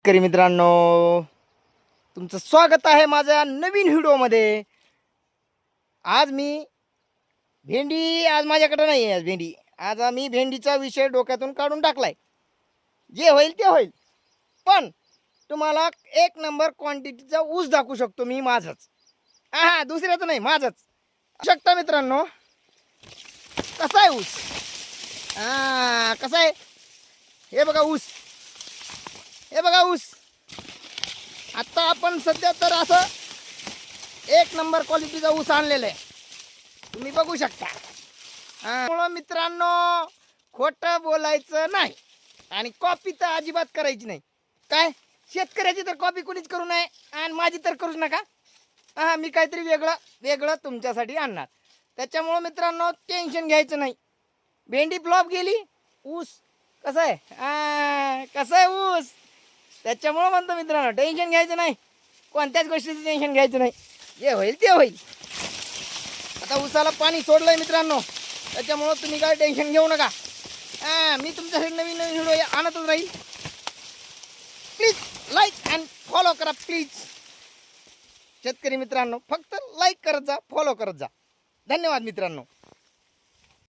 शेतकरी मित्रांनो, तुमचं स्वागत आहे माझ्या नवीन व्हिडिओमध्ये. आज मी भेंडी आज माझ्याकडे नाही आहे. भेंडी आज आम्ही भेंडीचा विषय डोक्यातून काढून टाकलाय. जे होईल ते होईल, पण तुम्हाला एक नंबर क्वांटिटीचा ऊस दाखवू शकतो मी माझाच. हा, दुसऱ्याचं नाही, माझाच शकता मित्रांनो. कसा आहे ऊस? कसा आहे हे बघा ऊस. हे बघा ऊस. आता आपण सध्या तर असं एक नंबर क्वालिटीचा ऊस आणलेला आहे, तुम्ही बघू शकता. त्यामुळं मित्रांनो, खोटं बोलायचं नाही आणि कॉपी तर अजिबात करायची नाही. काय शेतकऱ्याची तर कॉपी कोणीच करू नये आणि माझी तर करूच नका. मी काहीतरी वेगळं तुमच्यासाठी आणणार. त्याच्यामुळं मित्रांनो, टेन्शन घ्यायचं नाही. भेंडी फ्लॉप गेली, ऊस कसं आहे, कसं आहे ऊस. त्याच्यामुळं म्हणतो मित्रांनो, टेन्शन घ्यायचं नाही, कोणत्याच गोष्टीचं टेन्शन घ्यायचं नाही. जे होईल ते होईल. आता ऊसाला पाणी सोडलंय मित्रांनो, त्याच्यामुळं तुम्ही काय टेन्शन घेऊ नका. मी तुमच्यासाठी नवीन व्हिडिओ आणतच राहील. प्लीज लाईक अँड फॉलो करा प्लीज. शेतकरी मित्रांनो, फक्त लाईक करत जा, फॉलो करत जा. धन्यवाद मित्रांनो.